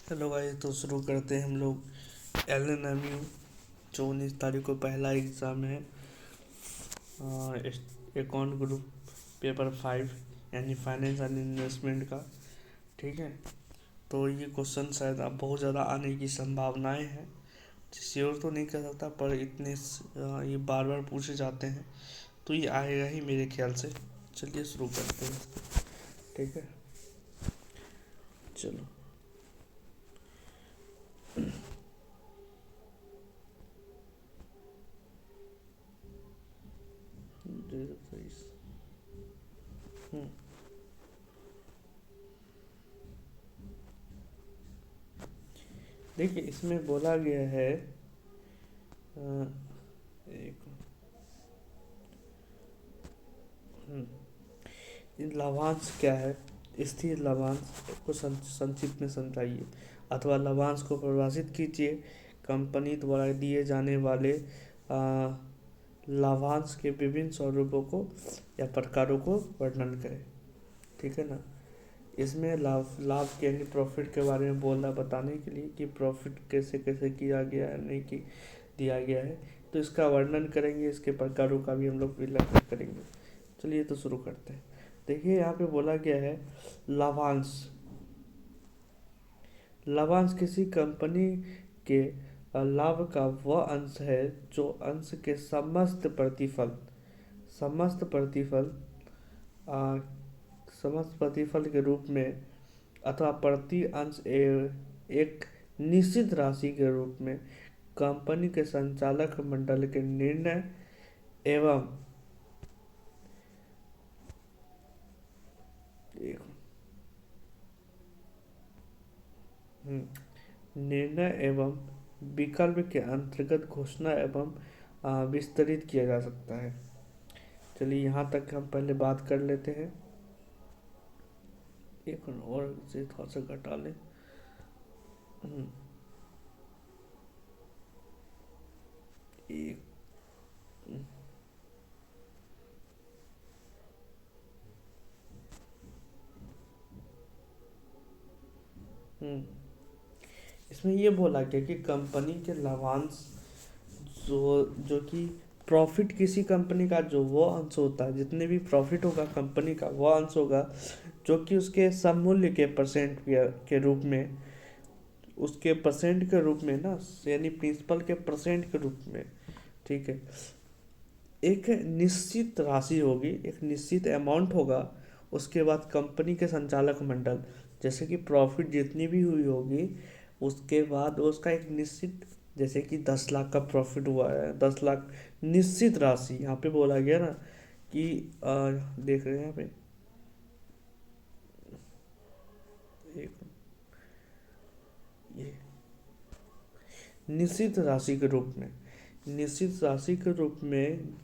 Hello भाई, तो शुरू करते हैं हम लोग। एल एन एम यू 19 तारीख को पहला एग्ज़ाम है। अकाउंट ग्रुप पेपर 5 यानी फाइनेंस एंड इन्वेस्टमेंट का। ठीक है, तो ये क्वेश्चन शायद अब बहुत ज़्यादा आने की संभावनाएं हैं। श्योर तो नहीं कर सकता, पर ये बार बार पूछे जाते हैं, तो ये आएगा ही मेरे ख्याल से। चलिए शुरू करते हैं। ठीक है, चलो। 2023। हम्म, देखिए इसमें बोला गया है। अ, एक लाभांश क्या है? स्थिर लाभांश को संक्षिप्त में समझाइए, अथवा लाभांश को परिभाषित कीजिए। कंपनी द्वारा दिए जाने वाले लाभांश के विभिन्न स्वरूपों को या प्रकारों को वर्णन करें। ठीक है ना। इसमें लाभ लाभ के यानी प्रॉफिट के बारे में बोलना, बताने के लिए कि प्रॉफिट कैसे कैसे किया गया है, नहीं कि दिया गया है। तो इसका वर्णन करेंगे, इसके प्रकारों का भी हम लोग विश्लेषण करेंगे। चलिए तो शुरू करते हैं। देखिए यहाँ पे बोला गया है लाभांश। लाभांश किसी कंपनी के लाभ का वह अंश है जो अंश के समस्त प्रतिफल आ, समस्त प्रतिफल के रूप में, अथवा प्रति अंश एक निश्चित राशि के रूप में कंपनी के संचालक मंडल के निर्णय एवं निर्णय एवं विकल्प के अंतर्गत घोषणा एवं विस्तरित किया जा सकता है। चलिए यहाँ तक हम पहले बात कर लेते हैं। एक और से थोड़ा सा घटा लें। हम्म, एक हम्म, इसमें ये बोला गया कि कंपनी के लाभांश जो जो कि प्रॉफिट, किसी कंपनी का जो वो अंश होता है, जितने भी प्रॉफिट होगा कंपनी का वो अंश होगा जो कि उसके सममूल्य के परसेंट के रूप में, उसके परसेंट के रूप में ना, यानी प्रिंसिपल के परसेंट के रूप में। ठीक है, एक निश्चित राशि होगी, एक निश्चित अमाउंट होगा। उसके बाद कंपनी के संचालक मंडल, जैसे कि प्रॉफिट जितनी भी हुई होगी, उसके बाद उसका एक निश्चित, जैसे कि 10 लाख का प्रॉफिट हुआ है, 10 लाख निश्चित राशि यहाँ पे बोला गया ना कि देख रहे हैं यहाँ पे। एक ये निश्चित राशि के रूप में, निश्चित राशि के रूप में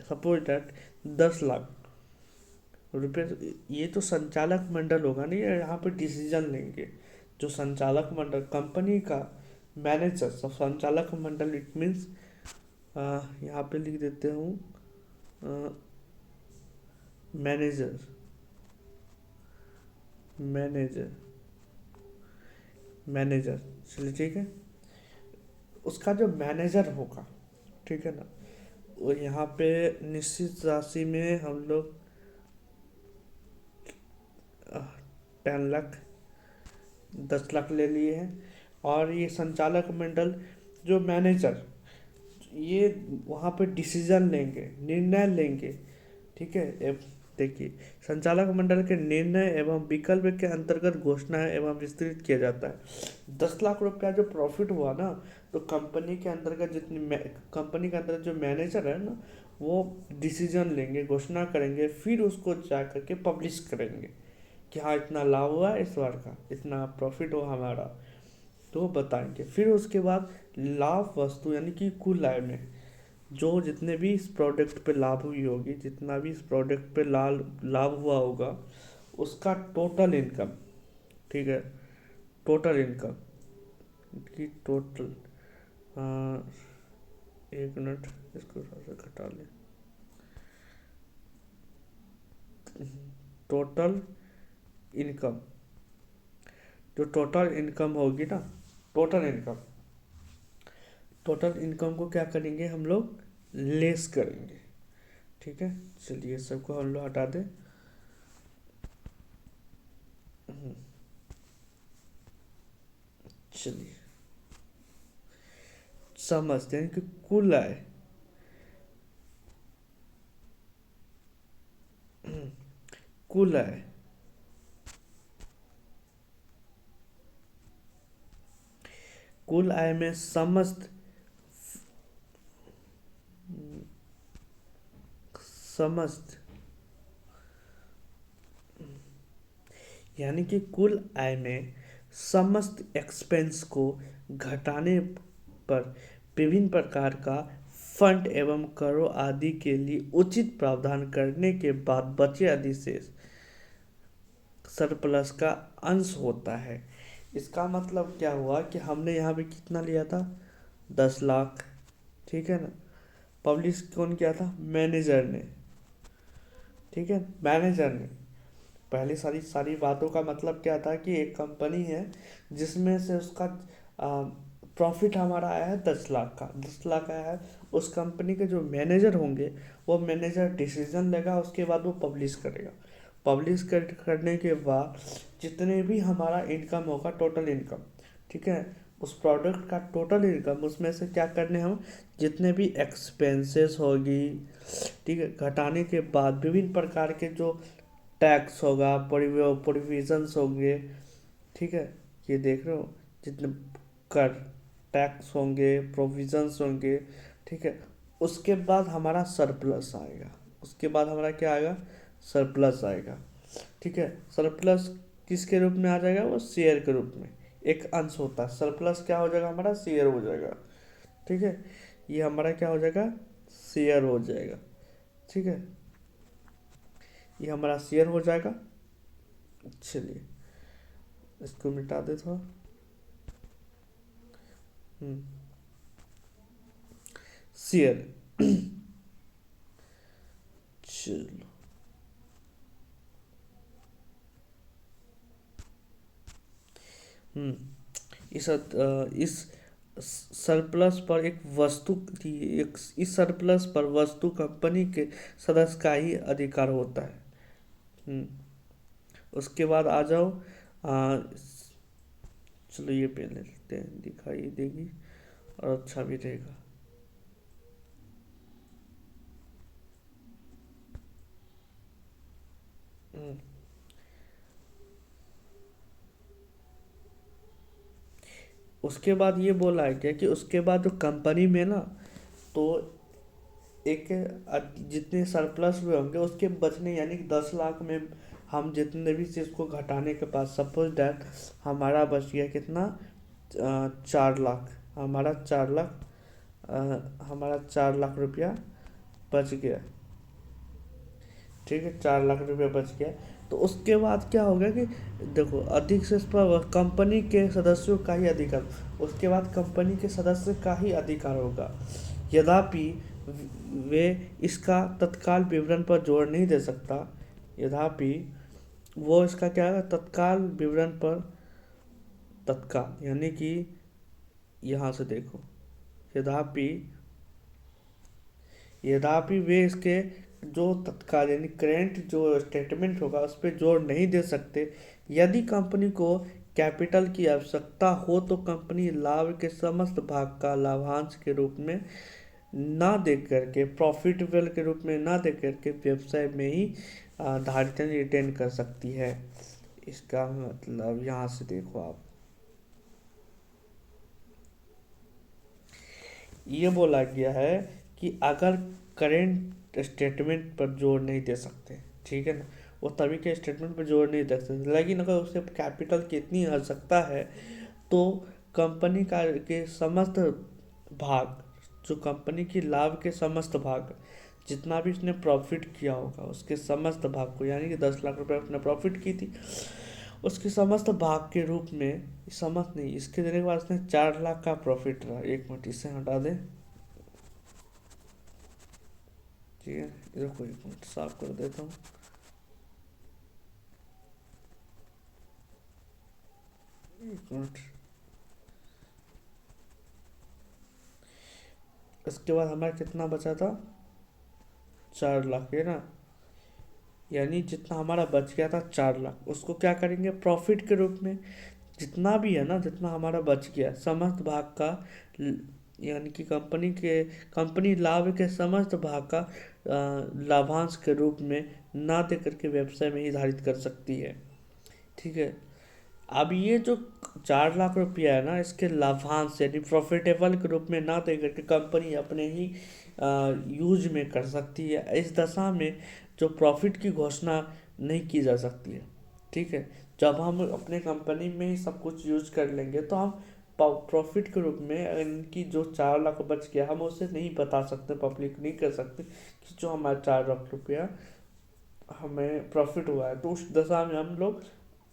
सपोज दैट 10 लाख रुपये। ये तो संचालक मंडल होगा नहीं, यहाँ पे डिसीजन लेंगे जो संचालक मंडल कंपनी का मैनेजर। सब संचालक मंडल इट मीन्स, यहाँ पे लिख देते हूँ मैनेजर। मैनेजर मैनेजर चलिए ठीक है, उसका जो मैनेजर होगा। ठीक है ना, वो यहाँ पे निश्चित राशि में हम लोग 10 लाख, 10 लाख ले लिए हैं। और ये संचालक मंडल, जो मैनेजर, ये वहाँ पे डिसीजन लेंगे, निर्णय लेंगे। ठीक है, देखिए संचालक मंडल के निर्णय एवं विकल्प के अंतर्गत घोषणा एवं विस्तृत किया जाता है। 10 लाख रुपया जो प्रॉफिट हुआ ना, तो कंपनी के अंतर्गत कंपनी के अंतर्गत जो मैनेजर है ना, वो डिसीजन लेंगे, घोषणा करेंगे, फिर उसको जा करके पब्लिश करेंगे कि हाँ इतना लाभ हुआ इस बार का, इतना प्रॉफिट हुआ हमारा, तो बताएंगे। फिर उसके बाद लाभ वस्तु यानी कि कुल आय में जो जितने भी इस प्रोडक्ट पे लाभ हुई होगी, जितना भी इस प्रोडक्ट पे लाभ हुआ होगा, उसका टोटल इनकम। ठीक है, टोटल इनकम की टोटल, एक मिनट, इसको थोड़ा सा घटा लें। टोटल इनकम, जो टोटल इनकम होगी ना, टोटल इनकम, टोटल इनकम को क्या करेंगे हम लोग, लेस करेंगे। ठीक है, चलिए सबको हम लोग हटा दें। चलिए समझते हैं कि कुल आय, कुल आय, कुल आय में समस्त, समस्त यानी कि कुल आय में समस्त एक्सपेंस को घटाने पर विभिन्न प्रकार का फंड एवं करों आदि के लिए उचित प्रावधान करने के बाद बचे अधिशेष सरप्लस का अंश होता है। इसका मतलब क्या हुआ कि हमने यहाँ पे कितना लिया था, 10 लाख। ठीक है ना, पब्लिश कौन किया था, मैनेजर ने। ठीक है, मैनेजर ने। पहले सारी सारी बातों का मतलब क्या था कि एक कंपनी है जिसमें से उसका प्रॉफिट हमारा आया है 10 लाख का, 10 लाख आया है। उस कंपनी के जो मैनेजर होंगे, वो मैनेजर डिसीजन लेगा, उसके बाद वो पब्लिश करेगा। करने के बाद जितने भी हमारा इनकम होगा, टोटल इनकम, ठीक है, उस प्रोडक्ट का टोटल इनकम, उसमें से क्या करने हम, जितने भी एक्सपेंसेस होगी, ठीक है, घटाने के बाद विभिन्न प्रकार के जो टैक्स होगा, प्रोविजंस होंगे, ठीक है, ये देख रहे हो, जितने कर, टैक्स होंगे, प्रोविजंस होंगे, ठीक है, उसके बाद हमारा सरप्लस आएगा। उसके बाद हमारा क्या आएगा, सरप्लस आएगा। ठीक है, सरप्लस किसके रूप में आ जाएगा, वो शेयर के रूप में एक अंश होता है। सरप्लस क्या हो जाएगा, हमारा शेयर हो जाएगा। ठीक है, ये हमारा क्या हो जाएगा, शेयर हो जाएगा। ठीक है, ये हमारा शेयर हो जाएगा। चलिए इसको मिटा दे थोड़ा। हम्म, शेयर। चलो, इस सरप्लस पर एक वस्तु थी, एक इस सरप्लस पर वस्तु कंपनी के सदस्य का ही अधिकार होता है। हम्म, उसके बाद आ जाओ, चलो ये पेन ले लेते हैं, दिखाई देगी और अच्छा भी रहेगा। हम्म, उसके बाद ये बोला है क्या कि उसके बाद जो कंपनी में ना, तो एक जितने सरप्लस हुए होंगे उसके बचने, यानी कि 10 लाख में हम जितने भी चीज़ को घटाने के बाद सपोज डैट हमारा बच गया कितना, 4 लाख, हमारा 4 लाख, हमारा 4 लाख रुपया बच गया। ठीक है, 4 लाख रुपया बच गया। तो उसके बाद क्या होगा कि देखो, अधिक से पर कंपनी के सदस्यों का ही अधिकार, उसके बाद कंपनी के सदस्य का ही अधिकार होगा। यद्यपि वे इसका तत्काल विवरण पर जोर नहीं दे सकता। यद्यपि वो इसका क्या है, तत्काल विवरण पर, तत्काल यानी कि यहाँ से देखो, यद्यपि, यद्यपि वे इसके जो तत्काल यानी करेंट जो स्टेटमेंट होगा उस पर जोर नहीं दे सकते। यदि कंपनी को कैपिटल की आवश्यकता हो तो कंपनी लाभ के समस्त भाग का लाभांश के रूप में ना दे करके, प्रॉफिटेबल के रूप में ना दे करके व्यवसाय में ही धारिता रिटेन कर सकती है। इसका मतलब यहाँ से देखो आप, ये बोला गया है कि अगर करेंट स्टेटमेंट पर जोर नहीं दे सकते, ठीक है ना, वो तभी के स्टेटमेंट पर जोर नहीं दे सकते, लेकिन अगर उसे कैपिटल की इतनी आवश्यकता है तो कंपनी का के समस्त भाग, जो कंपनी की लाभ के समस्त भाग, जितना भी उसने प्रॉफिट किया होगा उसके समस्त भाग को, यानी कि 10 लाख रुपए उसने प्रॉफिट की थी, उसके समस्त भाग के रूप में, समस्त नहीं, इसके देने के बाद उसने 4 लाख का प्रॉफिट रहा। एक मिनट इसे हटा दें। ठीक है, रुको एक मिनट साफ कर देता हूँ। एक मिनट। इसके बाद हमारा कितना बचा था? 4 लाख है ना। यानी जितना हमारा बच गया था 4 लाख, उसको क्या करेंगे प्रॉफिट के रूप में। जितना भी है ना, जितना हमारा बच गया समस्त भाग का, ल- यानी कि कंपनी लाभ के समस्त भाग का लाभांश के रूप में ना दे करके व्यवसाय में ही धारित कर सकती है। ठीक है। अब ये जो 4 लाख रुपया है ना, इसके लाभांश यानी प्रॉफिटेबल के रूप में ना दे करके कंपनी अपने ही यूज में कर सकती है। इस दशा में जो प्रॉफिट की घोषणा नहीं की जा सकती है। ठीक है। जब हम अपने कंपनी में ही सब कुछ यूज कर लेंगे तो हम प्रॉफिट के रूप में इनकी जो 4 लाख बच गया हम उसे नहीं बता सकते, पब्लिक नहीं कर सकते कि जो हमारा 4 लाख रुपया हमें प्रॉफिट हुआ है। तो उस दशा में हम लोग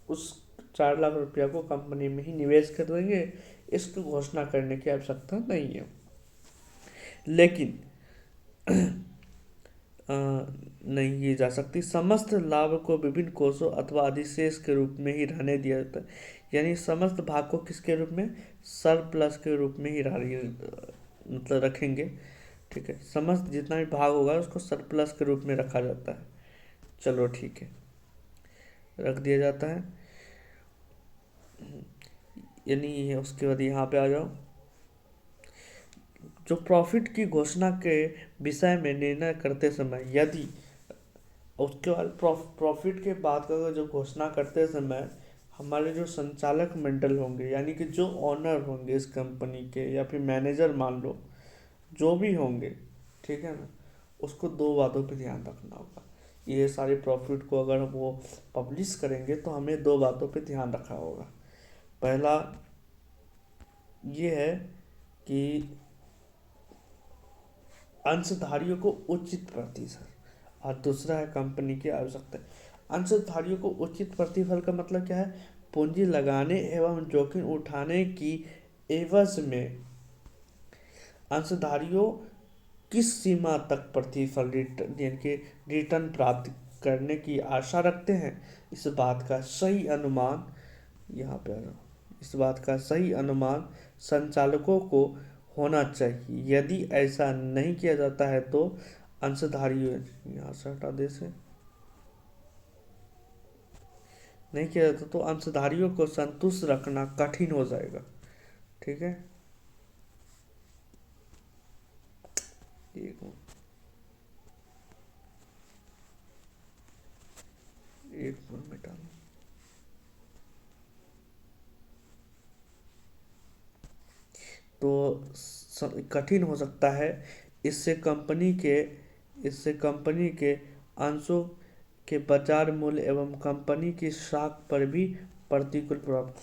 उस 4 लाख रुपया को कंपनी में ही निवेश कर देंगे। इसकी घोषणा करने की आवश्यकता नहीं है। लेकिन नहीं की जा सकती। समस्त लाभ को विभिन्न कोषों अथवा अधिशेष के रूप में ही रहने दिया जाता है। यानी समस्त भाग को किसके रूप में? सरप्लस के रूप में ही मतलब रखेंगे। ठीक है। समस्त जितना भी भाग होगा उसको सरप्लस के रूप में रखा जाता है। चलो ठीक है, रख दिया जाता है। यानी उसके बाद यहाँ पे आ जाओ। जो प्रॉफिट की घोषणा के विषय में निर्णय करते समय यदि, उसके बाद प्रॉफिट के बाद का जो घोषणा करते समय हमारे जो संचालक मंडल होंगे, यानी कि जो ऑनर होंगे इस कंपनी के, या फिर मैनेजर मान लो, जो भी होंगे, ठीक है ना, उसको 2 बातों पे ध्यान रखना होगा। ये सारे प्रॉफिट को अगर वो पब्लिश करेंगे तो हमें 2 बातों पे ध्यान रखना होगा। पहला ये है कि अंशधारियों को उचित प्रतिफल, और दूसरा है कंपनी की आवश्यकता। अंशधारियों को उचित प्रतिफल का मतलब क्या है? पूंजी लगाने एवं जोखिम उठाने की एवज में अंशधारियों किस सीमा तक प्रतिफल यानी कि रिटर्न प्राप्त करने की आशा रखते हैं, इस बात का सही अनुमान, यहाँ पे आ जाओ, इस बात का सही अनुमान संचालकों को होना चाहिए। यदि ऐसा नहीं किया जाता है तो अंशधारियों, यहाँ से हटा दे से, नहीं किया जाता तो अंशधारियों को संतुष्ट रखना कठिन हो जाएगा। ठीक है। एक एक मिनट मिटा लो। तो कठिन हो सकता है। इससे कंपनी के इससे कंपनी के अंशों के बाजार मूल्य एवं कंपनी की साख पर भी प्रतिकूल प्रभाव।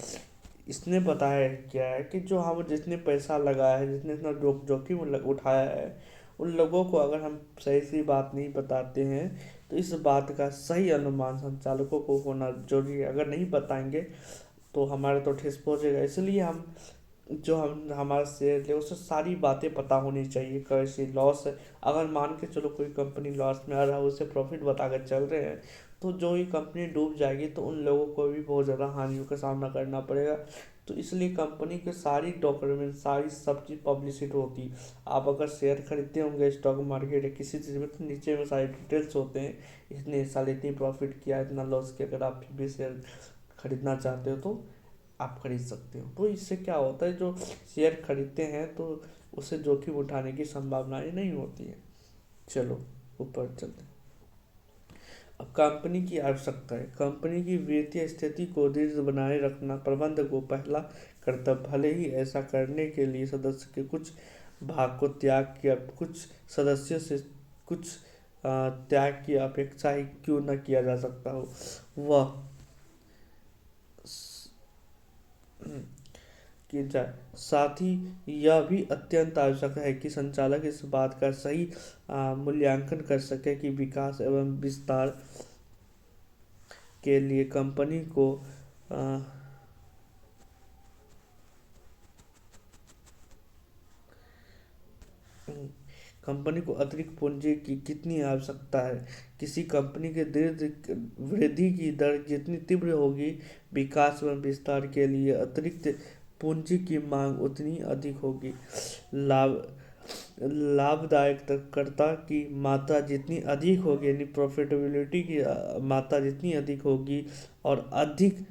इसने बताया क्या है कि जो हम जिसने पैसा लगाया है, जिसने इतना जोखिम उठाया है, उन लोगों को अगर हम सही सी बात नहीं बताते हैं तो इस बात का सही अनुमान संचालकों को होना जरूरी है। अगर नहीं बताएंगे तो हमारे तो ठेस पहुंचेगा। इसलिए हम जो हम हमारा शेयर ले उसे सारी बातें पता होनी चाहिए। कैसी लॉस है, अगर मान के चलो कोई कंपनी लॉस में आ रहा है, उसे प्रॉफिट बताकर चल रहे हैं, तो जो ही कंपनी डूब जाएगी तो उन लोगों को भी बहुत ज़्यादा हानियों का सामना करना पड़ेगा। तो इसलिए कंपनी के सारी डॉक्यूमेंट, सारी सब चीज़ पब्लिसिटी होती है। आप अगर शेयर खरीदते होंगे स्टॉक मार्केट या किसी चीज़ में, तो नीचे में सारे डिटेल्स होते हैं, इसने इस साल इतनी प्रॉफिट किया, इतना लॉस किया। अगर आप फिर भी शेयर खरीदना चाहते हो तो आप खरीद सकते हो। तो इससे क्या होता है, जो शेयर खरीदते हैं तो उसे जोखिम उठाने की संभावनाएं नहीं होती है। चलो ऊपर चलते हैं। अब कंपनी की आवश्यकता है। कंपनी की वित्तीय स्थिति को दृढ़ बनाए रखना प्रबंधक को पहला कर्तव्य। भले ही ऐसा करने के लिए सदस्य के कुछ भाग को त्याग किया, कुछ सदस्यों से कुछ त्याग की अपेक्षा ही क्यों न किया जा सकता हो, वह की जाए। साथ ही यह भी अत्यंत आवश्यक है कि संचालक इस बात का सही मूल्यांकन कर सके कि विकास एवं विस्तार के लिए आ, कंपनी को अतिरिक्त पूंजी की कितनी आवश्यकता है। किसी कंपनी के दीर्घ वृद्धि की दर जितनी तीव्र होगी, विकास व विस्तार के लिए अतिरिक्त पूंजी की मांग उतनी अधिक होगी। लाभ लाभदायकता की मात्रा जितनी अधिक होगी, यानी प्रॉफिटेबिलिटी की मात्रा जितनी अधिक होगी, और अधिक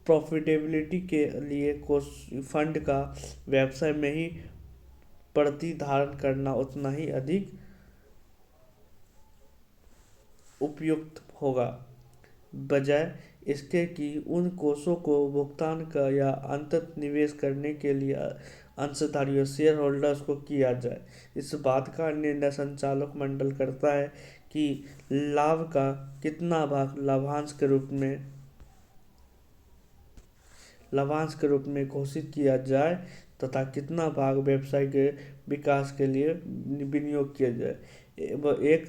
प्रॉफिटेबिलिटी के लिए कोष फंड का व्यवसाय में ही प्रतिधारण करना उतना ही अधिक उपयुक्त होगा, बजाय इसके कि उन कोषों को भुगतान का या अंतत निवेश करने के लिए अंशधारियों शेयर होल्डर्स को किया जाए। इस बात का निर्णय संचालक मंडल करता है कि लाभ का कितना भाग लाभांश के रूप में घोषित किया जाए तथा कितना भाग व्यवसाय के विकास के लिए विनियोग किया जाए। एक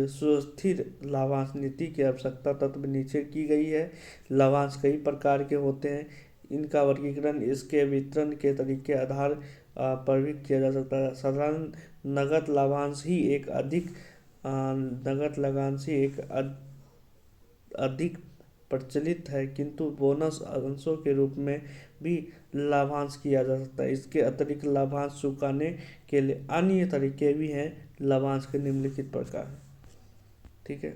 सुस्थिर लाभांश नीति की आवश्यकता तत्व नीचे की गई है। लाभांश कई प्रकार के होते हैं। इनका वर्गीकरण इसके वितरण के तरीके आधार पर भी किया जा सकता है। साधारण नगद लाभांश ही एक अधिक प्रचलित है, किंतु बोनस अंशों के रूप में भी लाभांश किया जा सकता है। इसके अतिरिक्त लाभांश चुकाने के लिए अन्य तरीके भी हैं। लाभांश के निम्नलिखित प्रकार हैं। ठीक है,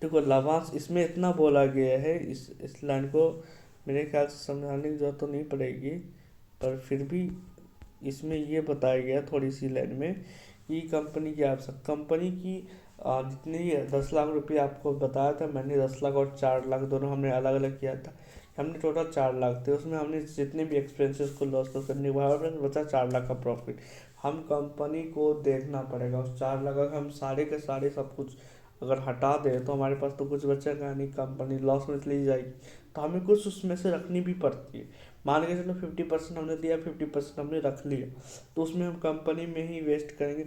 देखो लाभांश इसमें इतना बोला गया है, इस लाइन को मेरे ख्याल से समझाने की जरूरत तो नहीं पड़ेगी, पर फिर भी इसमें ये बताया गया थोड़ी सी लाइन में कि कंपनी की जितनी 10 लाख रुपये आपको बताया था मैंने, 10 लाख और 4 लाख दोनों हमने अलग अलग किया था। हमने टोटल 4 लाख थे, उसमें हमने जितने भी एक्सपेंसेस को लॉस कर करने बचा 4 लाख का प्रॉफिट। हम कंपनी को देखना पड़ेगा उस 4 लाख, अगर हम सारे के सारे सब कुछ अगर हटा दें तो हमारे पास तो कुछ बचेगा नहीं, कंपनी लॉस में चली जाएगी। तो हमें कुछ उसमें से रखनी भी पड़ती है। मान के चलो 50% हमने दिया, 50% हमने रख लिया, तो उसमें हम कंपनी में ही वेस्ट करेंगे,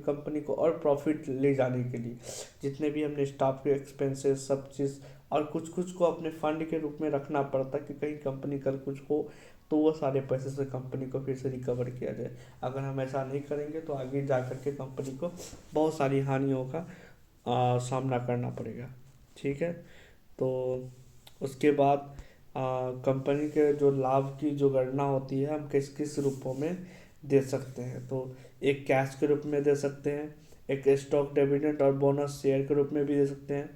कंपनी को और प्रॉफिट ले जाने के लिए जितने भी हमने स्टाफ के एक्सपेंसेस सब चीज़, और कुछ कुछ को अपने फंड के रूप में रखना पड़ता कि कहीं कंपनी कल कुछ हो तो वो सारे पैसे से कंपनी को फिर से रिकवर किया जाए। अगर हम ऐसा नहीं करेंगे तो आगे जा कर के कंपनी को बहुत सारी हानियों का सामना करना पड़ेगा। ठीक है, तो उसके बाद कंपनी के जो लाभ की जो गणना होती है हम किस किस रूपों में दे सकते हैं। तो एक कैश के रूप में दे सकते हैं, एक स्टॉक डिविडेंड और बोनस शेयर के रूप में भी दे सकते हैं।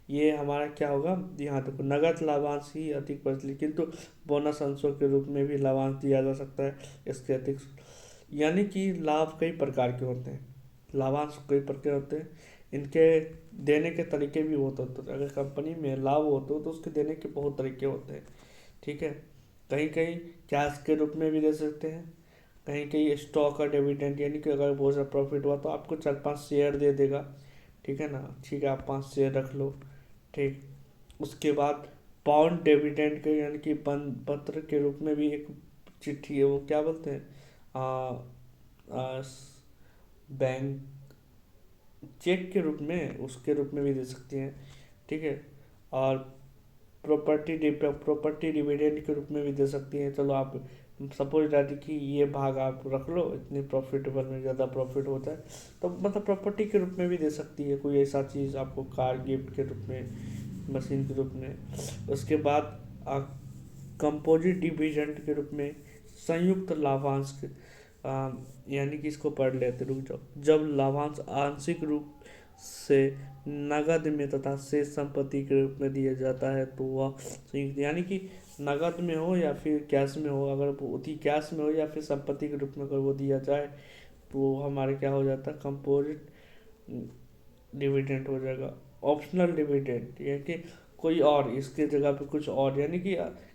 ये हमारा क्या होगा, यहाँ तक नगद लाभांश ही अधिक प्रचलित, किंतु बोनस अंशों के रूप में भी लाभांश दिया जा सकता है इसके अतिरिक्त। यानी कि लाभ कई प्रकार के होते हैं, लाभांश कई प्रकार होते हैं, इनके देने के तरीके भी बहुत होते हैं। अगर कंपनी में लाभ होते हो तो उसके देने के बहुत तरीके होते हैं। ठीक है, कहीं कहीं कैश के रूप में भी दे सकते हैं, कहीं कहीं स्टॉक और डिविडेंड, यानी कि अगर बहुत ज़्यादा प्रॉफिट हुआ तो आपको 4-5 शेयर दे देगा। ठीक है ना, ठीक है, आप 5 शेयर रख लो। ठीक, उसके बाद पाउंड डिविडेंड के यानी कि पत्र के रूप में भी एक चिट्ठी है, वो क्या बोलते हैं, बैंक चेक के रूप में, उसके रूप में भी दे सकती हैं। ठीक है, और प्रॉपर्टी डिविडेंड के रूप में भी दे सकती हैं। चलो आप सपोज दैट कि ये भाग आप रख लो, इतने प्रॉफिटेबल में ज़्यादा प्रॉफिट होता है तो मतलब प्रॉपर्टी के रूप में भी दे सकती है, कोई ऐसा चीज़ आपको कार गिफ्ट के रूप में, मशीन के रूप में। उसके बाद कंपोजिट डिविडेंड के रूप में संयुक्त लाभांश यानी कि इसको पढ़ लेते, रुक जाओ। जब लाभांश आंशिक रूप से नगद में तथा शेष संपत्ति के रूप में दिया जाता है तो वह संयुक्त, यानी कि नगद में हो या फिर कैश में हो, अगर वो कैश में हो या फिर संपत्ति के रूप में अगर वो दिया जाए तो हमारे क्या हो जाता है, कंपोजिट डिविडेंड हो जाएगा। ऑप्शनल डिविडेंड यानी कि कोई और इसके जगह पे कुछ और, यानी कि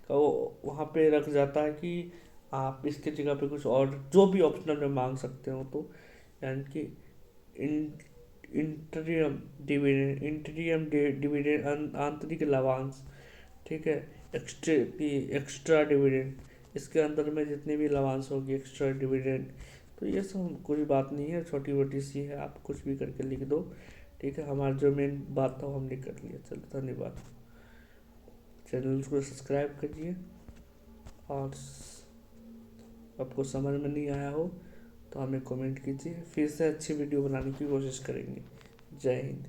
वहाँ पे रख जाता है कि आप इसके जगह पे कुछ और जो भी ऑप्शनल में मांग सकते हो, तो यानी कि इंटीरियम डिविडेंड आंतरिक लाभांश। ठीक है, एक्स्ट्रा डिविडेंड, इसके अंदर में जितने भी लाभांश होगी एक्स्ट्रा डिविडेंड। तो ये सब कोई बात नहीं है, छोटी मोटी सी है, आप कुछ भी करके लिख दो। ठीक है, हमारा जो मेन बात था वो हमने कर लिया। चलो धन्यवाद, चैनल को सब्सक्राइब करिए, और आपको समझ में नहीं आया हो तो तो हमें कमेंट कीजिए, फिर से अच्छी वीडियो बनाने की कोशिश करेंगे। जय हिंद।